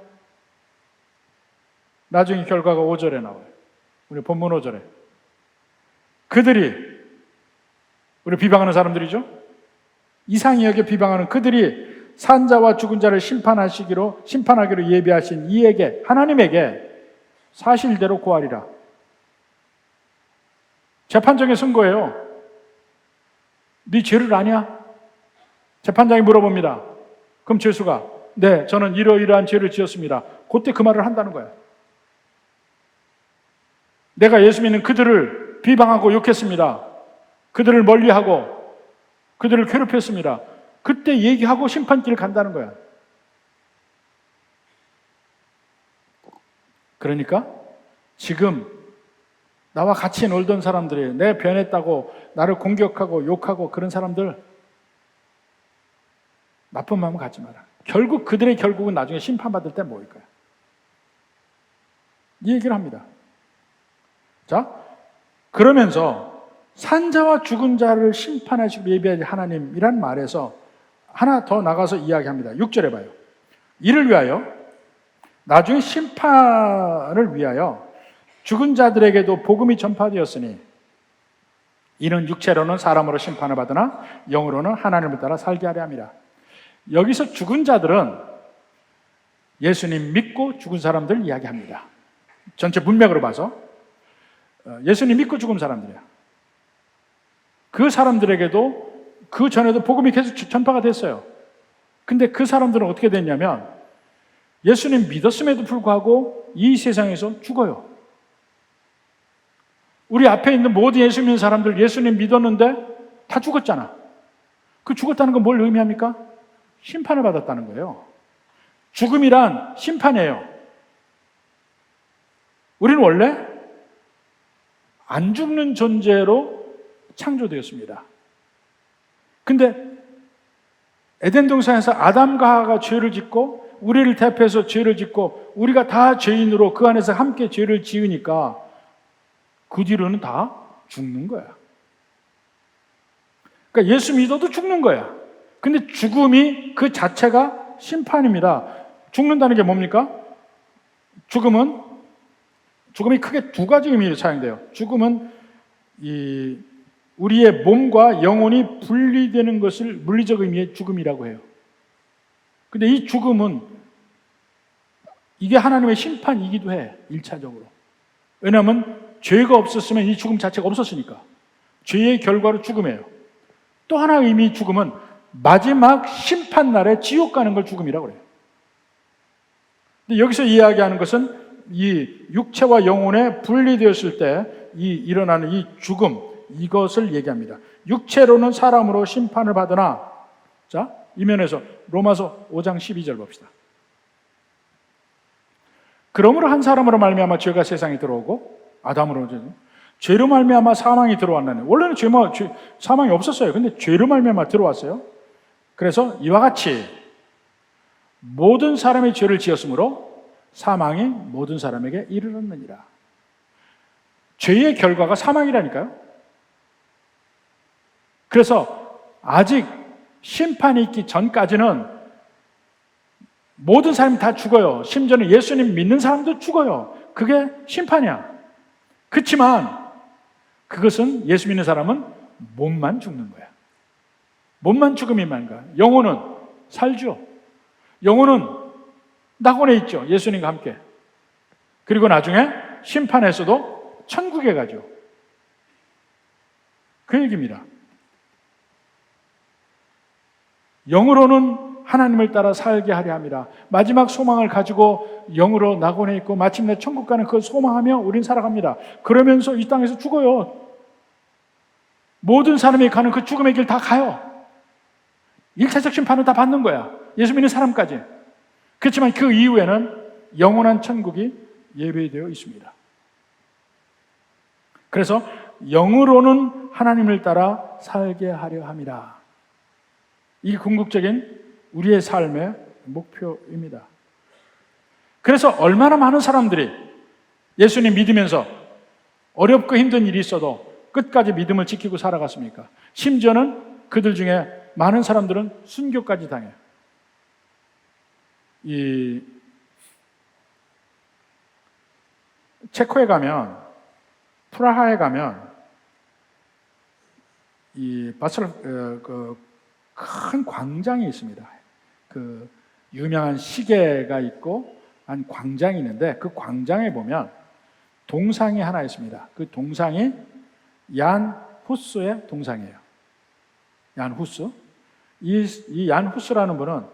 나중에 결과가 5절에 나와요. 우리 본문 5절에. 그들이, 우리 비방하는 사람들이죠? 이상히 여겨 비방하는 그들이 산자와 죽은 자를 심판하기로 예비하신 이에게, 하나님에게 사실대로 고하리라. 재판정에 선 거예요. 네 죄를 아냐? 재판장이 물어봅니다. 그럼 죄수가 네, 저는 이러이러한 죄를 지었습니다. 그때 그 말을 한다는 거야. 내가 예수 믿는 그들을 비방하고 욕했습니다. 그들을 멀리하고 그들을 괴롭혔습니다. 그때 얘기하고 심판길을 간다는 거야. 그러니까 지금 나와 같이 놀던 사람들이 내 변했다고 나를 공격하고 욕하고 그런 사람들 나쁜 마음 갖지 마라. 결국 그들의 결국은 나중에 심판받을 때 뭐일 거야. 이 얘기를 합니다. 자, 그러면서 산자와 죽은 자를 심판하시고 예비하실 하나님이란 말에서 하나 더 나가서 이야기합니다. 6절에 봐요. 이를 위하여, 나중에 심판을 위하여 죽은 자들에게도 복음이 전파되었으니 이는 육체로는 사람으로 심판을 받으나 영으로는 하나님을 따라 살게 하려 함이라. 여기서 죽은 자들은 예수님 믿고 죽은 사람들 이야기합니다. 전체 문맥으로 봐서 예수님 믿고 죽은 사람들이야. 그 사람들에게도 그 전에도 복음이 계속 전파가 됐어요. 근데 그 사람들은 어떻게 됐냐면 예수님 믿었음에도 불구하고 이 세상에서 죽어요. 우리 앞에 있는 모든 예수 믿는 사람들 예수님 믿었는데 다 죽었잖아. 그 죽었다는 건 뭘 의미합니까? 심판을 받았다는 거예요. 죽음이란 심판이에요. 우리는 원래 안 죽는 존재로 창조되었습니다. 근데 에덴 동산에서 아담과 하와가 죄를 짓고 우리를 대표해서 죄를 짓고 우리가 다 죄인으로 그 안에서 함께 죄를 지으니까 그 뒤로는 다 죽는 거야. 그러니까 예수 믿어도 죽는 거야. 근데 죽음이 그 자체가 심판입니다. 죽는다는 게 뭡니까? 죽음이 크게 두 가지 의미로 사용돼요. 죽음은 우리의 몸과 영혼이 분리되는 것을 물리적 의미의 죽음이라고 해요. 근데 이 죽음은 이게 하나님의 심판이기도 해. 1차적으로. 왜냐하면 죄가 없었으면 이 죽음 자체가 없었으니까. 죄의 결과로 죽음이에요. 또 하나의 의미 죽음은 마지막 심판날에 지옥 가는 걸 죽음이라고 그래요. 근데 여기서 이야기하는 것은 이 육체와 영혼에 분리되었을 때 일어나는 이 죽음, 이것을 얘기합니다. 육체로는 사람으로 심판을 받으나, 자, 이 면에서 로마서 5장 12절 봅시다. 그러므로 한 사람으로 말미암아 죄가 세상에 들어오고 아담으로 죄로 말미암아 사망이 들어왔나니, 원래는 사망이 없었어요. 근데 죄로 말미암아 들어왔어요. 그래서 이와 같이 모든 사람이 죄를 지었으므로 사망이 모든 사람에게 이르렀느니라. 죄의 결과가 사망이라니까요. 그래서 아직 심판이 있기 전까지는 모든 사람이 다 죽어요. 심지어는 예수님 믿는 사람도 죽어요. 그게 심판이야. 그렇지만 그것은 예수 믿는 사람은 몸만 죽는 거야. 몸만 죽음이 말인가? 영혼은 살죠. 영혼은 낙원에 있죠. 예수님과 함께. 그리고 나중에 심판에서도 천국에 가죠. 그 얘기입니다. 영으로는 하나님을 따라 살게 하려 함이라. 마지막 소망을 가지고 영으로 낙원에 있고 마침내 천국 가는 그걸 소망하며 우린 살아갑니다. 그러면서 이 땅에서 죽어요. 모든 사람이 가는 그 죽음의 길 다 가요. 1차적 심판은 다 받는 거야. 예수 믿는 사람까지. 그렇지만 그 이후에는 영원한 천국이 예배되어 있습니다. 그래서 영으로는 하나님을 따라 살게 하려 함이라. 이게 궁극적인 우리의 삶의 목표입니다. 그래서 얼마나 많은 사람들이 예수님 믿으면서 어렵고 힘든 일이 있어도 끝까지 믿음을 지키고 살아갔습니까? 심지어는 그들 중에 많은 사람들은 순교까지 당해요. 이 체코에 가면, 프라하에 가면 이 큰 광장이 있습니다. 그 유명한 시계가 있고 한 광장이 있는데 그 광장에 보면 동상이 하나 있습니다. 그 동상이 얀 후스의 동상이에요. 얀 후스. 이 얀 후스라는 분은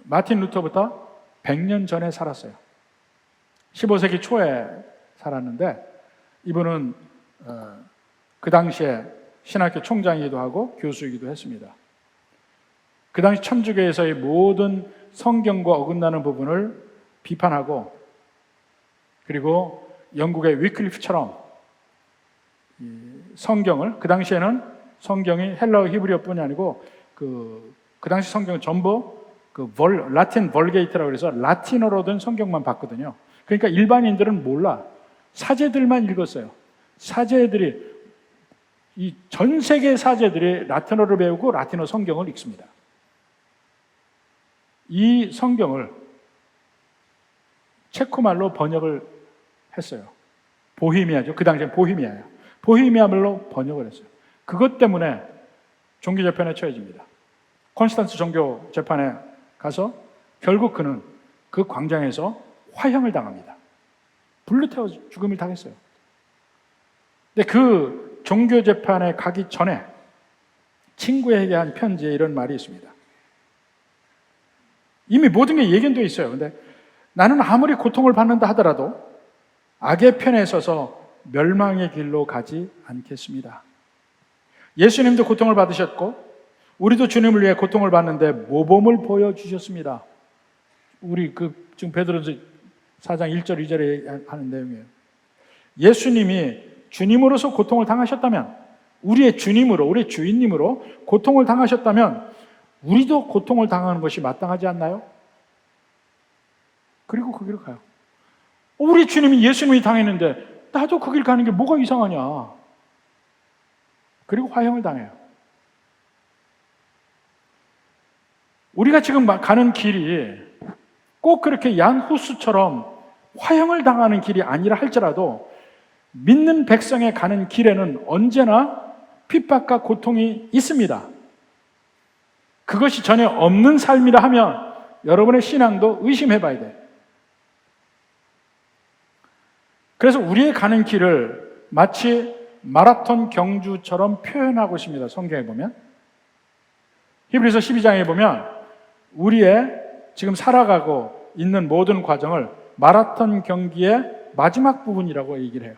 마틴 루터부터 100년 전에 살았어요. 15세기 초에 살았는데 이분은 그 당시에 신학교 총장이기도 하고 교수이기도 했습니다. 그 당시 천주교에서의 모든 성경과 어긋나는 부분을 비판하고 그리고 영국의 위클리프처럼 성경을, 그 당시에는 성경이 헬라어 히브리어뿐이 아니고 그 당시 성경은 전부 라틴 벌게이트라고 해서 라틴어로 된 성경만 봤거든요. 그러니까 일반인들은 몰라. 사제들만 읽었어요. 사제들이, 이 전 세계 사제들이 라틴어를 배우고 라틴어 성경을 읽습니다. 이 성경을 체코말로 번역을 했어요. 보헤미아죠. 그 당시엔 보헤미아예요. 보헤미아말로 번역을 했어요. 그것 때문에 종교재판에 처해집니다. 콘스탄스 종교재판에 가서 결국 그는 그 광장에서 화형을 당합니다. 불로 태워 죽음을 당했어요. 근데 그 종교재판에 가기 전에 친구에게 한 편지에 이런 말이 있습니다. 이미 모든 게 예견되어 있어요. 근데 나는 아무리 고통을 받는다 하더라도 악의 편에 서서 멸망의 길로 가지 않겠습니다. 예수님도 고통을 받으셨고 우리도 주님을 위해 고통을 받는데 모범을 보여주셨습니다. 우리 지금 베드로서 4장 1절 2절에 하는 내용이에요. 예수님이 주님으로서 고통을 당하셨다면, 우리의 주님으로, 우리의 주인님으로 고통을 당하셨다면 우리도 고통을 당하는 것이 마땅하지 않나요? 그리고 그 길을 가요. 우리 주님이 예수님이 당했는데 나도 그 길 가는 게 뭐가 이상하냐. 그리고 화형을 당해요. 우리가 지금 가는 길이 꼭 그렇게 얀 후스처럼 화형을 당하는 길이 아니라 할지라도 믿는 백성의 가는 길에는 언제나 핍박과 고통이 있습니다. 그것이 전혀 없는 삶이라 하면 여러분의 신앙도 의심해 봐야 돼요. 그래서 우리의 가는 길을 마치 마라톤 경주처럼 표현하고 있습니다. 성경에 보면. 히브리서 12장에 보면 우리의 지금 살아가고 있는 모든 과정을 마라톤 경기의 마지막 부분이라고 얘기를 해요.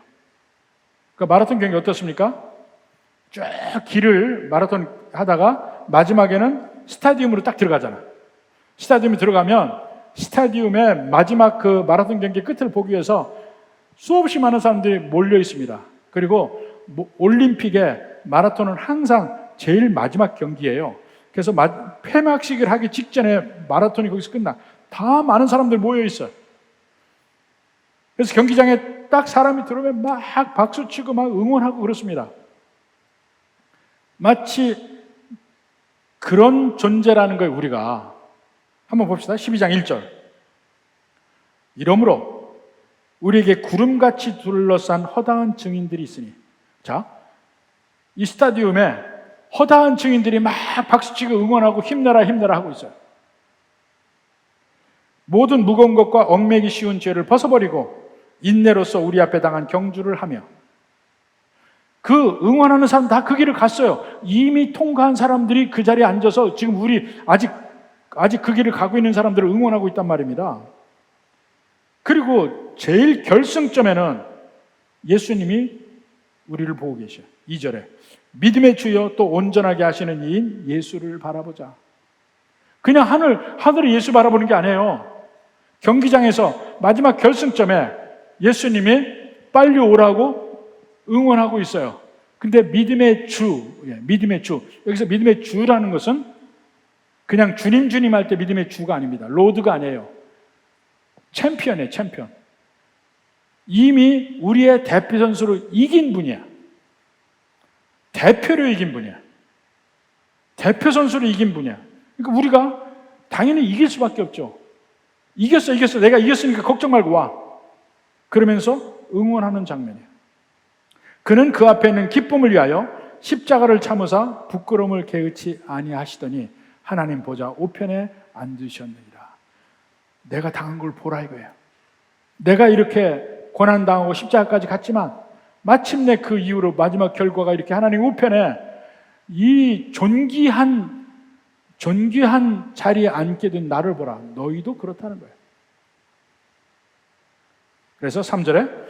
그 마라톤 경기 어떻습니까? 쭉 길을 마라톤 하다가 마지막에는 스타디움으로 딱 들어가잖아. 스타디움에 들어가면 스타디움의 마지막 그 마라톤 경기 끝을 보기 위해서 수없이 많은 사람들이 몰려 있습니다. 그리고 올림픽의 마라톤은 항상 제일 마지막 경기예요. 그래서 폐막식을 하기 직전에 마라톤이 거기서 끝나. 다 많은 사람들 모여 있어요. 그래서 경기장에 딱 사람이 들어오면 막 박수치고 막 응원하고 그렇습니다. 마치 그런 존재라는 거예요, 우리가. 한번 봅시다. 12장 1절. 이러므로 우리에게 구름같이 둘러싼 허다한 증인들이 있으니. 자, 이 스타디움에 허다한 증인들이 막 박수치고 응원하고 힘내라 힘내라 하고 있어요. 모든 무거운 것과 얽매기 쉬운 죄를 벗어버리고 인내로서 우리 앞에 당한 경주를 하며. 그 응원하는 사람 다 그 길을 갔어요. 이미 통과한 사람들이 그 자리에 앉아서 지금 우리 아직 아직 그 길을 가고 있는 사람들을 응원하고 있단 말입니다. 그리고 제일 결승점에는 예수님이 우리를 보고 계셔요. 2절에 믿음의 주여 또 온전하게 하시는 이인 예수를 바라보자. 그냥 하늘에 예수 바라보는 게 아니에요. 경기장에서 마지막 결승점에 예수님이 빨리 오라고 응원하고 있어요. 근데 믿음의 주, 믿음의 주. 여기서 믿음의 주라는 것은 그냥 주님 할 때 믿음의 주가 아닙니다. 로드가 아니에요. 챔피언이에요, 챔피언. 이미 우리의 대표 선수로 이긴 분이야. 대표로 이긴 분이야. 대표 선수로 이긴 분이야. 그러니까 우리가 당연히 이길 수밖에 없죠. 이겼어. 내가 이겼으니까 걱정 말고 와. 그러면서 응원하는 장면이에요. 그는 그 앞에 있는 기쁨을 위하여 십자가를 참으사 부끄러움을 개의치 아니하시더니 하나님 보좌 우편에 앉으셨느니라. 내가 당한 걸 보라 이거예요. 내가 이렇게 고난당하고 십자가까지 갔지만 마침내 그 이후로 마지막 결과가 이렇게 하나님 우편에 이 존귀한 자리에 앉게 된 나를 보라. 너희도 그렇다는 거예요. 그래서 3절에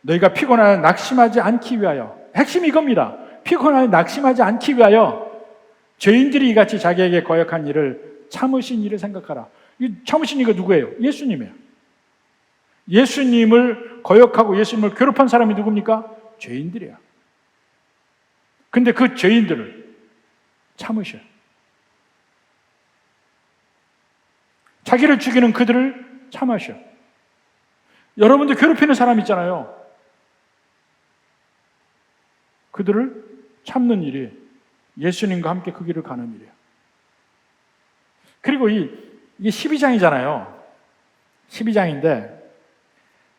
너희가 피곤하여 낙심하지 않기 위하여, 핵심이 이겁니다. 피곤하여 낙심하지 않기 위하여 죄인들이 이같이 자기에게 거역한 일을 참으신 일을 생각하라. 이 참으신 이가 누구예요? 예수님이에요. 예수님을 거역하고 예수님을 괴롭힌 사람이 누굽니까? 죄인들이야. 근데 그 죄인들을 참으셔요. 자기를 죽이는 그들을 참으셔. 여러분도 괴롭히는 사람 있잖아요. 그들을 참는 일이 예수님과 함께 그 길을 가는 일이에요. 그리고 이게 12장이잖아요. 12장인데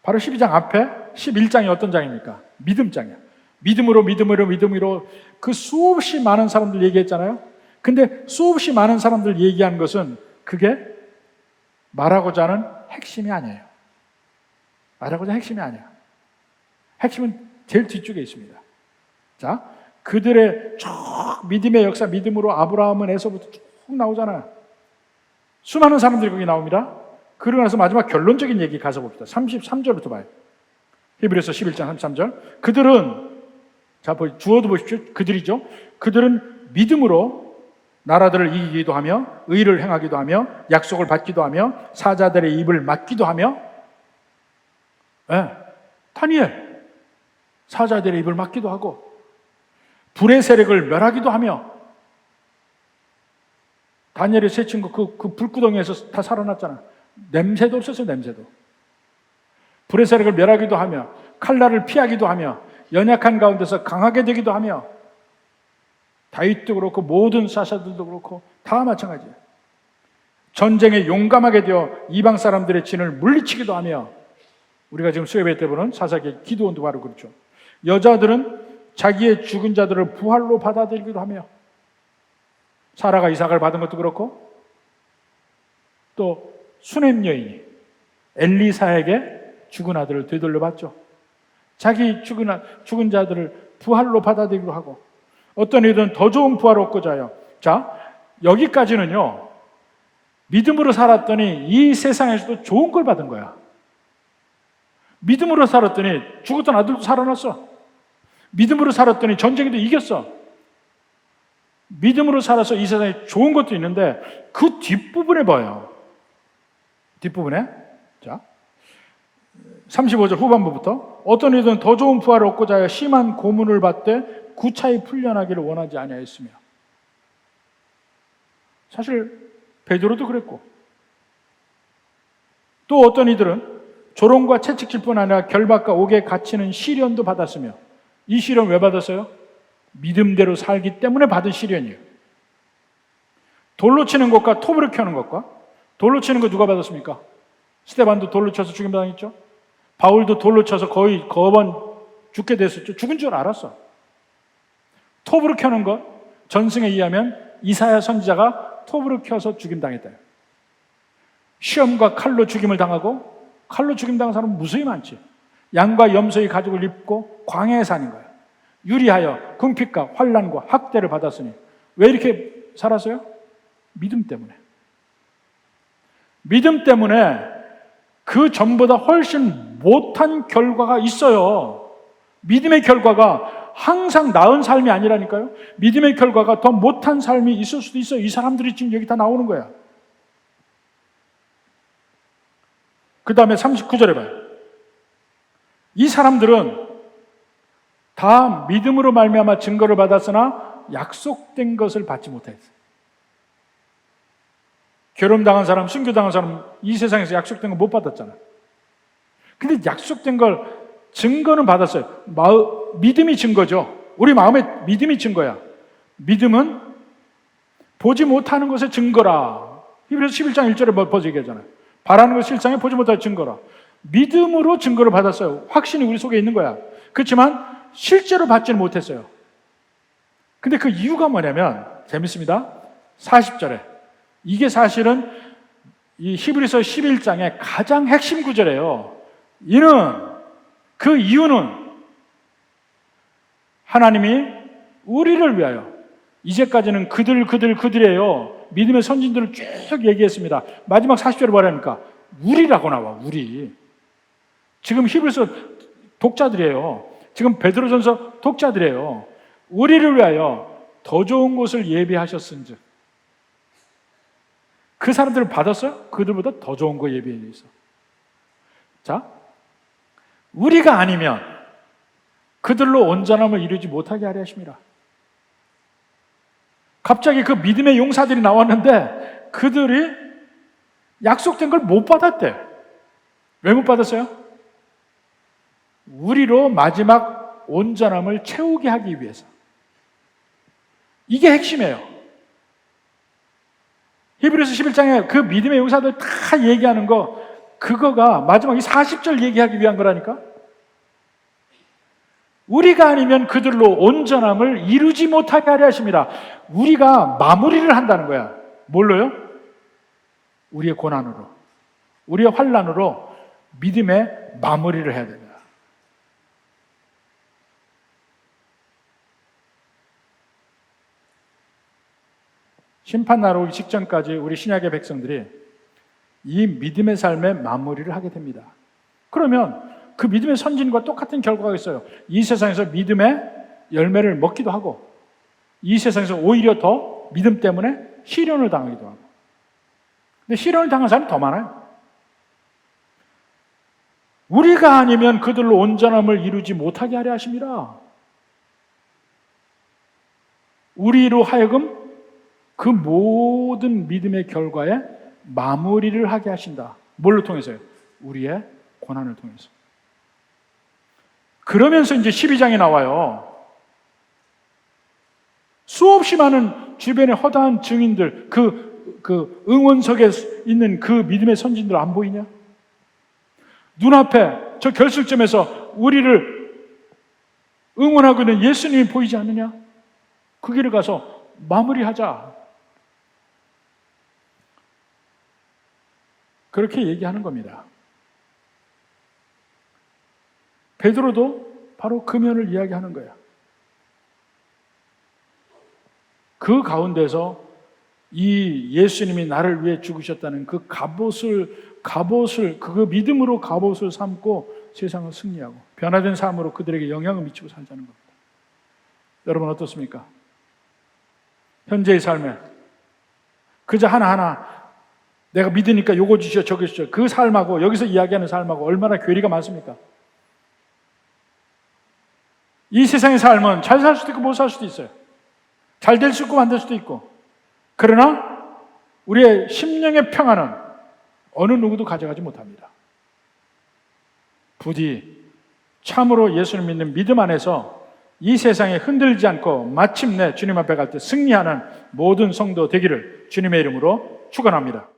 바로 12장 앞에 11장이 어떤 장입니까? 믿음장이야. 믿음으로 그 수없이 많은 사람들 얘기했잖아요. 근데 수없이 많은 사람들 얘기한 것은 그게 말하고자 하는 핵심이 아니에요. 말하고자 하는 핵심이 아니야. 핵심은 제일 뒤쪽에 있습니다. 자, 그들의 쭉 믿음의 역사, 믿음으로 아브라함에서부터 쭉 나오잖아요. 수많은 사람들이 거기 나옵니다. 그러고 나서 마지막 결론적인 얘기 가서 봅시다. 33절부터 봐요. 히브리서 11장 33절. 그들은, 자, 주어도 보십시오. 그들이죠. 그들은 믿음으로 나라들을 이기기도 하며 의를 행하기도 하며 약속을 받기도 하며 사자들의 입을 막기도 하며, 다니엘 사자들의 입을 막기도 하고 불의 세력을 멸하기도 하며, 다니엘의 세 친구 그 불구덩이에서 다 살아났잖아. 냄새도 없었어요. 냄새도. 불의 세력을 멸하기도 하며 칼날을 피하기도 하며 연약한 가운데서 강하게 되기도 하며, 다윗도 그렇고 모든 사사들도 그렇고 다 마찬가지예요. 전쟁에 용감하게 되어 이방 사람들의 진을 물리치기도 하며, 우리가 지금 수요예배 때 보는 사사기 기드온도 바로 그렇죠. 여자들은 자기의 죽은 자들을 부활로 받아들이기도 하며, 사라가 이삭을 받은 것도 그렇고, 또 수넴 여인이 엘리사에게 죽은 아들을 되돌려받죠. 자기 죽은 자들을 부활로 받아들이기도 하고, 어떤 이들은 더 좋은 부활을 얻고자 해요. 자, 여기까지는요, 믿음으로 살았더니 이 세상에서도 좋은 걸 받은 거야. 믿음으로 살았더니 죽었던 아들도 살아났어. 믿음으로 살았더니 전쟁에도 이겼어. 믿음으로 살아서 이 세상에 좋은 것도 있는데 그 뒷부분에 봐요. 뒷부분에. 자, 35절 후반부부터 어떤 이들은 더 좋은 부활을 얻고자 하여 심한 고문을 받되 구차히 풀려나기를 원하지 아니하였으며. 사실 베드로도 그랬고, 또 어떤 이들은 조롱과 채찍질 뿐 아니라 결박과 옥에 갇히는 시련도 받았으며, 이 시련 왜 받았어요? 믿음대로 살기 때문에 받은 시련이에요. 돌로 치는 것과 톱으로 켜는 것과, 돌로 치는 거 누가 받았습니까? 스데반도 돌로 쳐서 죽임당했죠. 바울도 돌로 쳐서 거의 거번 죽게 됐었죠. 죽은 줄 알았어. 톱으로 켜는 것, 전승에 의하면 이사야 선지자가 톱으로 켜서 죽임당했다. 시험과 칼로 죽임을 당하고, 칼로 죽임당한 사람은 무수히 많지. 양과 염소의 가죽을 입고 광야에 사는 거예요. 유리하여 궁핍과 환난과 학대를 받았으니. 왜 이렇게 살았어요? 믿음 때문에. 믿음 때문에 그 전보다 훨씬 못한 결과가 있어요. 믿음의 결과가 항상 나은 삶이 아니라니까요. 믿음의 결과가 더 못한 삶이 있을 수도 있어요. 이 사람들이 지금 여기 다 나오는 거야. 그 다음에 39절에 봐요. 이 사람들은 다 믿음으로 말미암아 증거를 받았으나 약속된 것을 받지 못했어요. 결혼당한 사람, 순교당한 사람 이 세상에서 약속된 거 못 받았잖아. 근데 약속된 걸 증거는 받았어요. 믿음이 증거죠. 우리 마음에 믿음이 증거야. 믿음은 보지 못하는 것의 증거라. 히브리서 11장 1절에 벌써 얘기하잖아요. 바라는 것 실상에 보지 못할 증거라. 믿음으로 증거를 받았어요. 확신이 우리 속에 있는 거야. 그렇지만 실제로 받지는 못했어요. 근데 그 이유가 뭐냐면 재밌습니다. 40절에 이게 사실은 이 히브리서 11장의 가장 핵심 구절이에요. 그 이유는 하나님이 우리를 위하여, 이제까지는 그들이에요. 믿음의 선진들을 쭉 얘기했습니다. 마지막 40절에 뭐라니까? 우리라고 나와, 우리. 지금 히브리서 독자들이에요. 지금 베드로전서 독자들이에요. 우리를 위하여 더 좋은 곳을 예비하셨은즉. 그 사람들을 받았어요? 그들보다 더 좋은 거 예비해 있어. 자, 우리가 아니면 그들로 온전함을 이루지 못하게 하려 하십니다. 갑자기 그 믿음의 용사들이 나왔는데 그들이 약속된 걸 못 받았대. 왜 못 받았어요? 우리로 마지막 온전함을 채우게 하기 위해서. 이게 핵심이에요. 히브리서 11장에 그 믿음의 용사들 다 얘기하는 거, 그거가 마지막 이 40절 얘기하기 위한 거라니까. 우리가 아니면 그들로 온전함을 이루지 못하게 하려 하십니다. 우리가 마무리를 한다는 거야. 뭘로요? 우리의 고난으로, 우리의 환난으로 믿음의 마무리를 해야 됩니다. 심판날 오기 직전까지 우리 신약의 백성들이 이 믿음의 삶의 마무리를 하게 됩니다. 그러면 그 믿음의 선진과 똑같은 결과가 있어요. 이 세상에서 믿음의 열매를 먹기도 하고, 이 세상에서 오히려 더 믿음 때문에 시련을 당하기도 하고. 근데 시련을 당한 사람이 더 많아요. 우리가 아니면 그들로 온전함을 이루지 못하게 하려 하십니다. 우리로 하여금 그 모든 믿음의 결과에 마무리를 하게 하신다. 뭘로 통해서요? 우리의 고난을 통해서. 그러면서 이제 12장에 나와요. 수없이 많은 주변의 허다한 증인들, 그 응원석에 있는 그 믿음의 선진들 안 보이냐? 눈앞에 저 결승점에서 우리를 응원하고 있는 예수님이 보이지 않느냐? 그 길을 가서 마무리하자. 그렇게 얘기하는 겁니다. 베드로도 바로 그 면을 이야기하는 거예요. 그 가운데서 이 예수님이 나를 위해 죽으셨다는 그 갑옷을 그 믿음으로 갑옷을 삼고 세상을 승리하고 변화된 삶으로 그들에게 영향을 미치고 살자는 겁니다. 여러분 어떻습니까? 현재의 삶에 그저 하나하나 내가 믿으니까 요거 주시오 저거 주시오, 그 삶하고 여기서 이야기하는 삶하고 얼마나 괴리가 많습니까? 이 세상의 삶은 잘 살 수도 있고 못 살 수도 있어요. 잘 될 수 있고 안 될 수도 있고. 그러나 우리의 심령의 평안은 어느 누구도 가져가지 못합니다. 부디 참으로 예수를 믿는 믿음 안에서 이 세상에 흔들리지 않고 마침내 주님 앞에 갈 때 승리하는 모든 성도 되기를 주님의 이름으로 축원합니다.